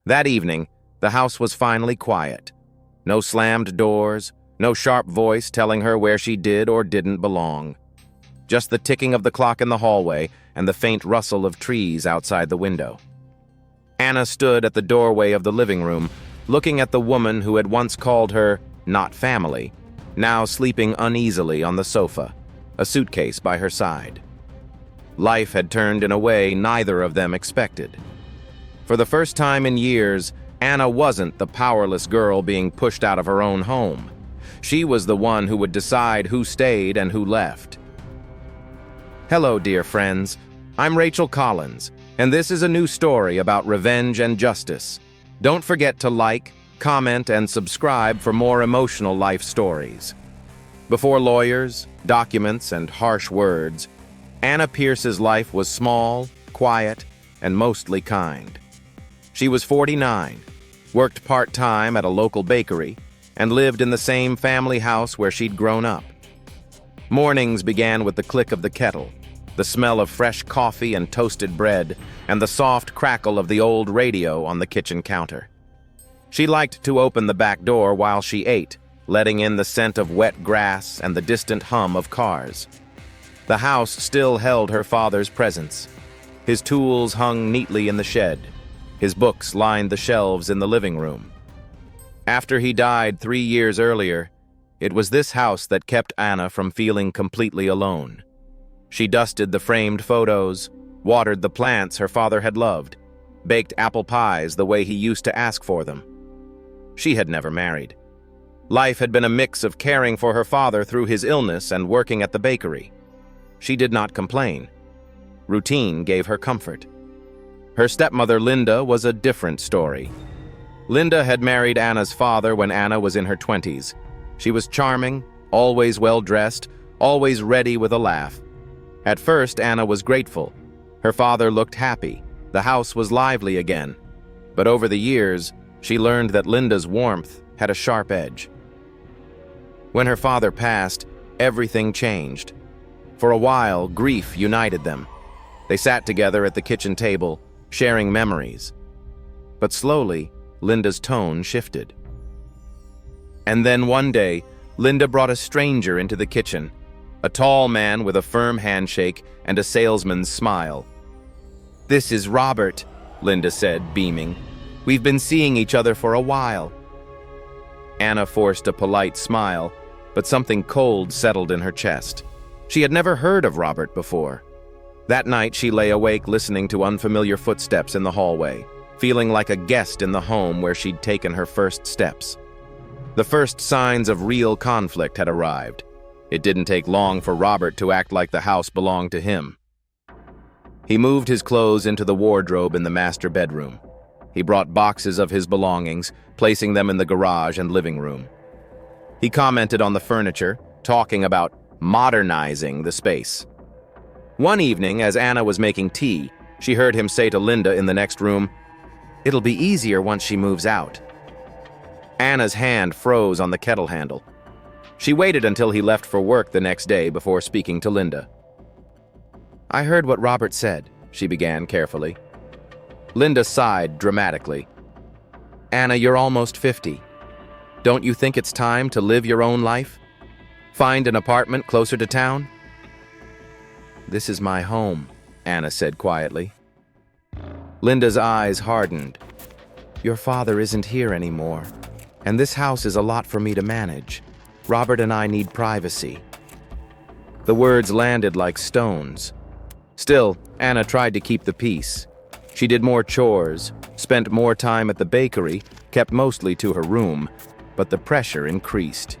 That evening, the house was finally quiet. No slammed doors, no sharp voice telling her where she did or didn't belong. Just the ticking of the clock in the hallway and the faint rustle of trees outside the window. Anna stood at the doorway of the living room, looking at the woman who had once called her not family, now sleeping uneasily on the sofa, a suitcase by her side. Life had turned in a way neither of them expected. For the first time in years, Anna wasn't the powerless girl being pushed out of her own home. She was the one who would decide who stayed and who left. Hello, dear friends. I'm Rachel Collins, and this is a new story about revenge and justice. Don't forget to like, comment, and subscribe for more emotional life stories. Before lawyers, documents, and harsh words, Anna Pierce's life was small, quiet, and mostly kind. She was 49, worked part-time at a local bakery, and lived in the same family house where she'd grown up. Mornings began with the click of the kettle, the smell of fresh coffee and toasted bread, and the soft crackle of the old radio on the kitchen counter. She liked to open the back door while she ate, letting in the scent of wet grass and the distant hum of cars. The house still held her father's presence. His tools hung neatly in the shed. His books lined the shelves in the living room. After he died 3 years earlier, it was this house that kept Anna from feeling completely alone. She dusted the framed photos, watered the plants her father had loved, baked apple pies the way he used to ask for them. She had never married. Life had been a mix of caring for her father through his illness and working at the bakery. She did not complain. Routine gave her comfort. Her stepmother, Linda, was a different story. Linda had married Anna's father when Anna was in her 20s. She was charming, always well-dressed, always ready with a laugh. At first, Anna was grateful. Her father looked happy. The house was lively again. But over the years, she learned that Linda's warmth had a sharp edge. When her father passed, everything changed. For a while, grief united them. They sat together at the kitchen table, sharing memories. But slowly, Linda's tone shifted. And then one day, Linda brought a stranger into the kitchen, a tall man with a firm handshake and a salesman's smile. "This is Robert," Linda said, beaming. "We've been seeing each other for a while." Anna forced a polite smile, but something cold settled in her chest. She had never heard of Robert before. That night, she lay awake listening to unfamiliar footsteps in the hallway, feeling like a guest in the home where she'd taken her first steps. The first signs of real conflict had arrived. It didn't take long for Robert to act like the house belonged to him. He moved his clothes into the wardrobe in the master bedroom. He brought boxes of his belongings, placing them in the garage and living room. He commented on the furniture, talking about modernizing the space. One evening, as Anna was making tea, she heard him say to Linda in the next room, "It'll be easier once she moves out." Anna's hand froze on the kettle handle. She waited until he left for work the next day before speaking to Linda. "I heard what Robert said," she began carefully. Linda sighed dramatically. "Anna, you're almost 50. Don't you think it's time to live your own life? Find an apartment closer to town?" "This is my home," Anna said quietly. Linda's eyes hardened. "Your father isn't here anymore, and this house is a lot for me to manage. Robert and I need privacy." The words landed like stones. Still, Anna tried to keep the peace. She did more chores, spent more time at the bakery, kept mostly to her room, but the pressure increased.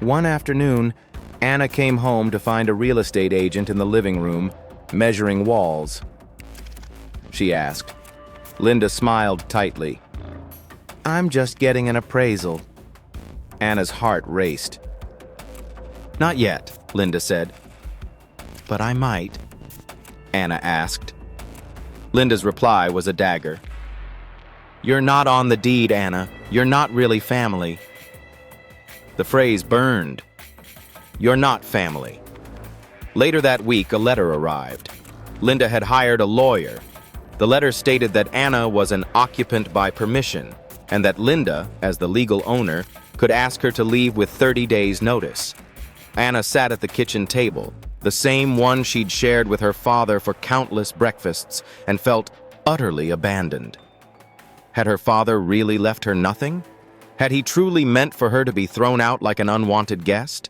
One afternoon, Anna came home to find a real estate agent in the living room, measuring walls. She asked. Linda smiled tightly. "I'm just getting an appraisal." Anna's heart raced. "Not yet," Linda said. "But I might," Anna asked. Linda's reply was a dagger. "You're not on the deed, Anna. You're not really family." The phrase burned. "You're not family." Later that week, a letter arrived. Linda had hired a lawyer. The letter stated that Anna was an occupant by permission, and that Linda, as the legal owner, could ask her to leave with 30 days' notice. Anna sat at the kitchen table, the same one she'd shared with her father for countless breakfasts, and felt utterly abandoned. Had her father really left her nothing? Had he truly meant for her to be thrown out like an unwanted guest?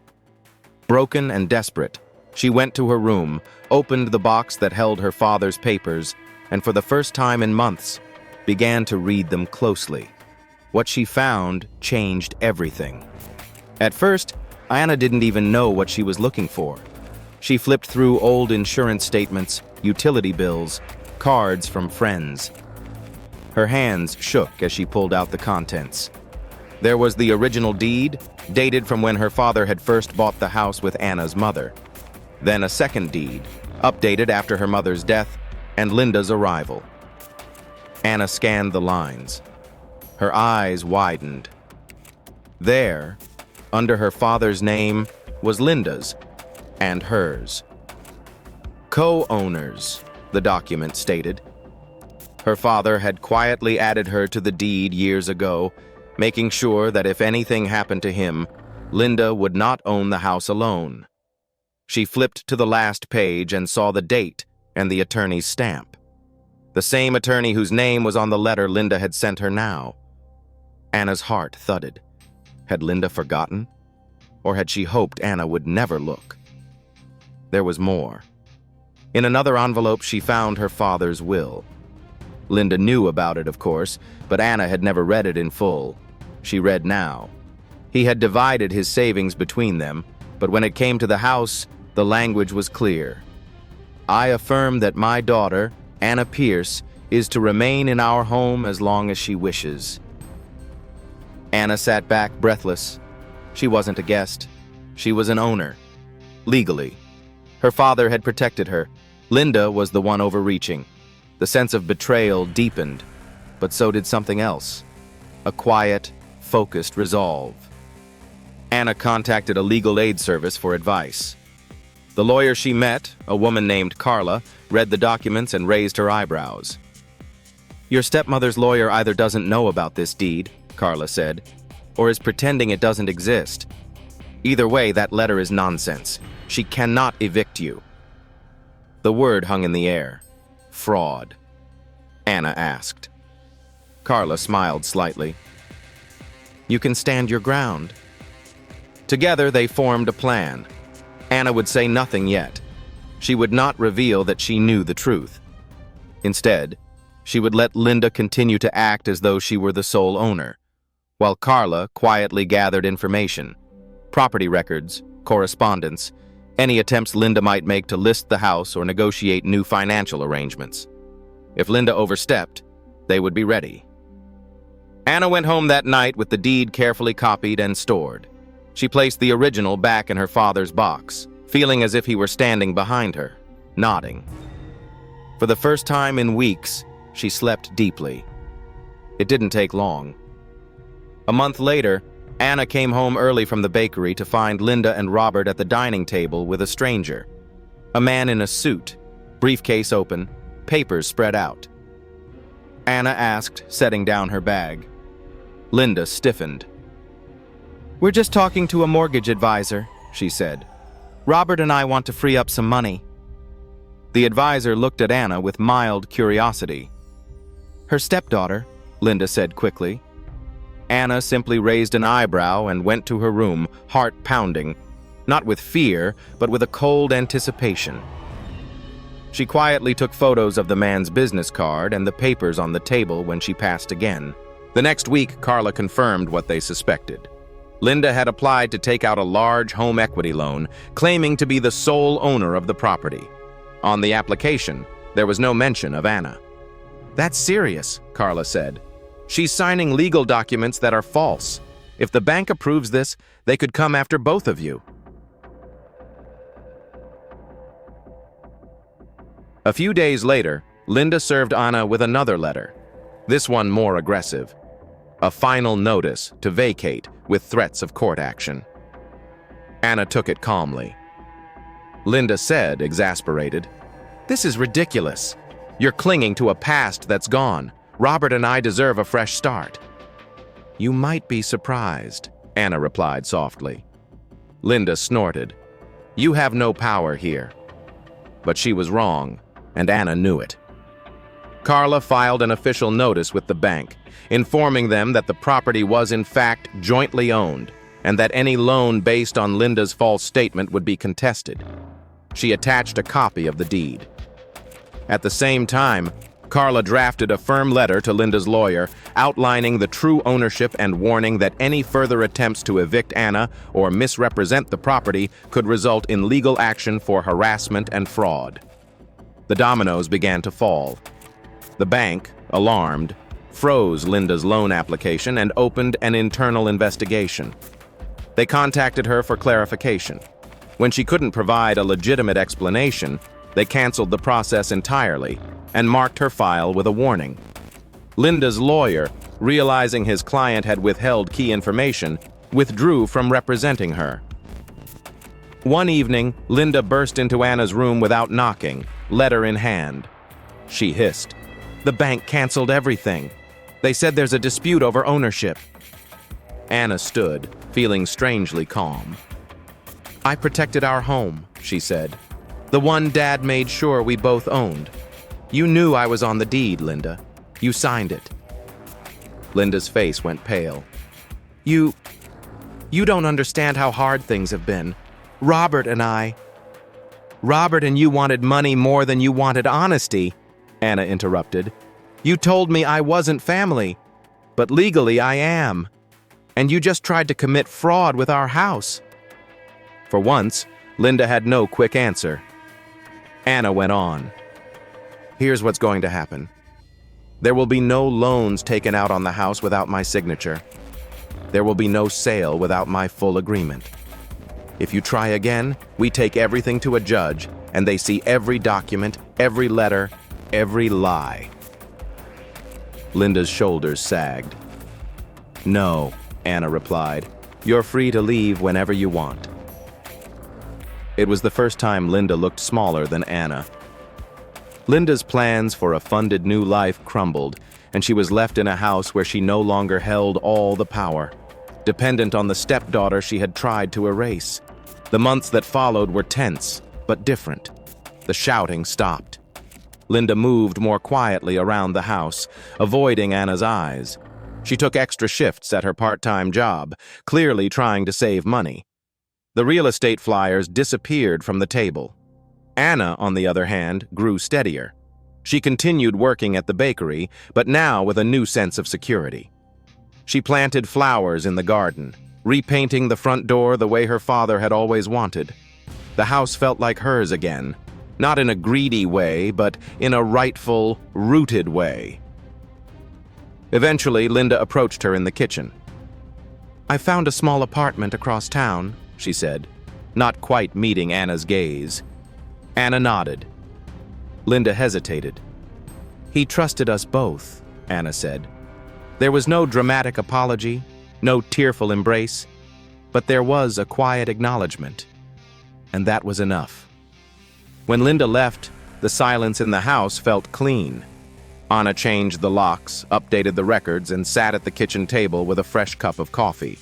Broken and desperate, she went to her room, opened the box that held her father's papers, and for the first time in months, began to read them closely. What she found changed everything. At first, Anna didn't even know what she was looking for. She flipped through old insurance statements, utility bills, cards from friends. Her hands shook as she pulled out the contents. There was the original deed, dated from when her father had first bought the house with Anna's mother. Then a second deed, updated after her mother's death and Linda's arrival. Anna scanned the lines. Her eyes widened. There, under her father's name, was Linda's and hers. Co-owners, the document stated. Her father had quietly added her to the deed years ago, making sure that if anything happened to him, Linda would not own the house alone. She flipped to the last page and saw the date and the attorney's stamp. The same attorney whose name was on the letter Linda had sent her now. Anna's heart thudded. Had Linda forgotten? Or had she hoped Anna would never look? There was more. In another envelope, she found her father's will. Linda knew about it, of course, but Anna had never read it in full. She read now. He had divided his savings between them, but when it came to the house, the language was clear. I affirm that my daughter, Anna Pierce, is to remain in our home as long as she wishes. Anna sat back, breathless. She wasn't a guest. She was an owner. Legally. Her father had protected her. Linda was the one overreaching. The sense of betrayal deepened, but so did something else. A quiet, focused resolve. Anna contacted a legal aid service for advice. The lawyer she met, a woman named Carla, read the documents and raised her eyebrows. Your stepmother's lawyer either doesn't know about this deed, Carla said, or is pretending it doesn't exist. Either way, that letter is nonsense. She cannot evict you. The word hung in the air. Fraud. Anna asked. Carla smiled slightly. You can stand your ground. Together, they formed a plan. Anna would say nothing yet. She would not reveal that she knew the truth. Instead, she would let Linda continue to act as though she were the sole owner, while Carla quietly gathered information, property records, correspondence, any attempts Linda might make to list the house or negotiate new financial arrangements. If Linda overstepped, they would be ready. Anna went home that night with the deed carefully copied and stored. She placed the original back in her father's box, feeling as if he were standing behind her, nodding. For the first time in weeks, she slept deeply. It didn't take long. A month later, Anna came home early from the bakery to find Linda and Robert at the dining table with a stranger. A man in a suit, briefcase open, papers spread out. Anna asked, setting down her bag. Linda stiffened. We're just talking to a mortgage advisor, she said. Robert and I want to free up some money. The advisor looked at Anna with mild curiosity. Her stepdaughter, Linda said quickly. Anna simply raised an eyebrow and went to her room, heart pounding, not with fear, but with a cold anticipation. She quietly took photos of the man's business card and the papers on the table when she passed again. The next week, Carla confirmed what they suspected. Linda had applied to take out a large home equity loan, claiming to be the sole owner of the property. On the application, there was no mention of Anna. That's serious, Carla said. She's signing legal documents that are false. If the bank approves this, they could come after both of you. A few days later, Linda served Anna with another letter, this one more aggressive. A final notice to vacate with threats of court action. Anna took it calmly. Linda said, exasperated, "This is ridiculous. You're clinging to a past that's gone. Robert and I deserve a fresh start." "You might be surprised," Anna replied softly. Linda snorted. "You have no power here." But she was wrong, and Anna knew it. Carla filed an official notice with the bank, informing them that the property was in fact jointly owned, and that any loan based on Linda's false statement would be contested. She attached a copy of the deed. At the same time, Carla drafted a firm letter to Linda's lawyer outlining the true ownership and warning that any further attempts to evict Anna or misrepresent the property could result in legal action for harassment and fraud. The dominoes began to fall. The bank, alarmed, froze Linda's loan application and opened an internal investigation. They contacted her for clarification. When she couldn't provide a legitimate explanation, they canceled the process entirely and marked her file with a warning. Linda's lawyer, realizing his client had withheld key information, withdrew from representing her. One evening, Linda burst into Anna's room without knocking, letter in hand. She hissed, "The bank canceled everything. They said there's a dispute over ownership." Anna stood, feeling strangely calm. "I protected our home," she said. "The one Dad made sure we both owned. You knew I was on the deed, Linda. You signed it." Linda's face went pale. You don't understand how hard things have been. Robert and you wanted money more than you wanted honesty," Anna interrupted. "You told me I wasn't family, but legally I am. And you just tried to commit fraud with our house." For once, Linda had no quick answer. Anna went on. "Here's what's going to happen. There will be no loans taken out on the house without my signature. There will be no sale without my full agreement. If you try again, we take everything to a judge, and they see every document, every letter, every lie." Linda's shoulders sagged. "No," Anna replied. "You're free to leave whenever you want." It was the first time Linda looked smaller than Anna. Linda's plans for a funded new life crumbled, and she was left in a house where she no longer held all the power, dependent on the stepdaughter she had tried to erase. The months that followed were tense, but different. The shouting stopped. Linda moved more quietly around the house, avoiding Anna's eyes. She took extra shifts at her part-time job, clearly trying to save money. The real estate flyers disappeared from the table. Anna, on the other hand, grew steadier. She continued working at the bakery, but now with a new sense of security. She planted flowers in the garden, repainting the front door the way her father had always wanted. The house felt like hers again, not in a greedy way, but in a rightful, rooted way. Eventually, Linda approached her in the kitchen. "I found a small apartment across town," she said, not quite meeting Anna's gaze. Anna nodded. Linda hesitated. "He trusted us both," Anna said. There was no dramatic apology, no tearful embrace, but there was a quiet acknowledgement. And that was enough. When Linda left, the silence in the house felt clean. Anna changed the locks, updated the records, and sat at the kitchen table with a fresh cup of coffee.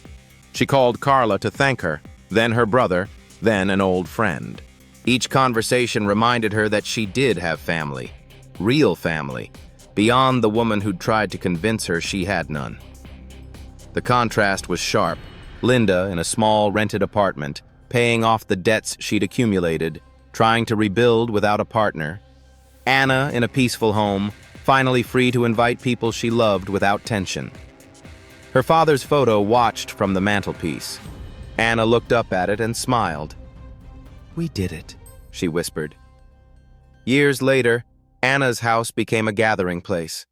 She called Carla to thank her, then her brother, then an old friend. Each conversation reminded her that she did have family, real family, beyond the woman who'd tried to convince her she had none. The contrast was sharp. Linda in a small rented apartment, paying off the debts she'd accumulated, trying to rebuild without a partner. Anna in a peaceful home, finally free to invite people she loved without tension. Her father's photo watched from the mantelpiece. Anna looked up at it and smiled. "We did it," she whispered. Years later, Anna's house became a gathering place.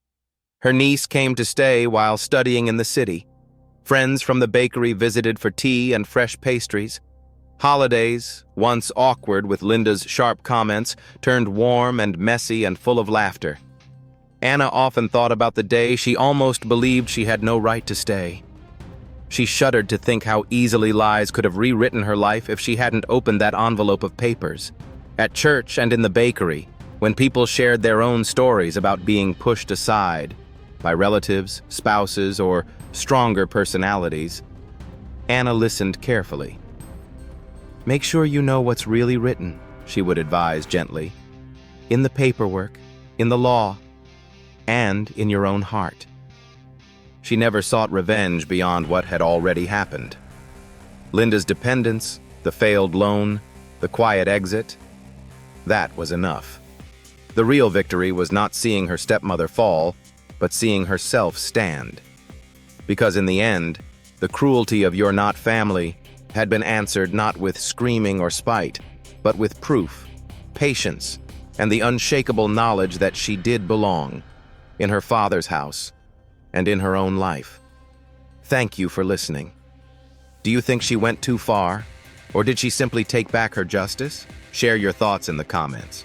Her niece came to stay while studying in the city. Friends from the bakery visited for tea and fresh pastries. Holidays, once awkward with Linda's sharp comments, turned warm and messy and full of laughter. Anna often thought about the day she almost believed she had no right to stay. She shuddered to think how easily lies could have rewritten her life if she hadn't opened that envelope of papers. At church and in the bakery, When people shared their own stories about being pushed aside by relatives, spouses, or stronger personalities, Anna listened carefully. "Make sure you know what's really written," she would advise gently. "In the paperwork, in the law, and in your own heart." She never sought revenge beyond what had already happened. Linda's dependence, the failed loan, the quiet exit, that was enough. The real victory was not seeing her stepmother fall, but seeing herself stand. Because in the end, the cruelty of your not family had been answered not with screaming or spite, but with proof, patience, and the unshakable knowledge that she did belong in her father's house and in her own life. Thank you for listening. Do you think she went too far, or did she simply take back her justice? Share your thoughts in the comments.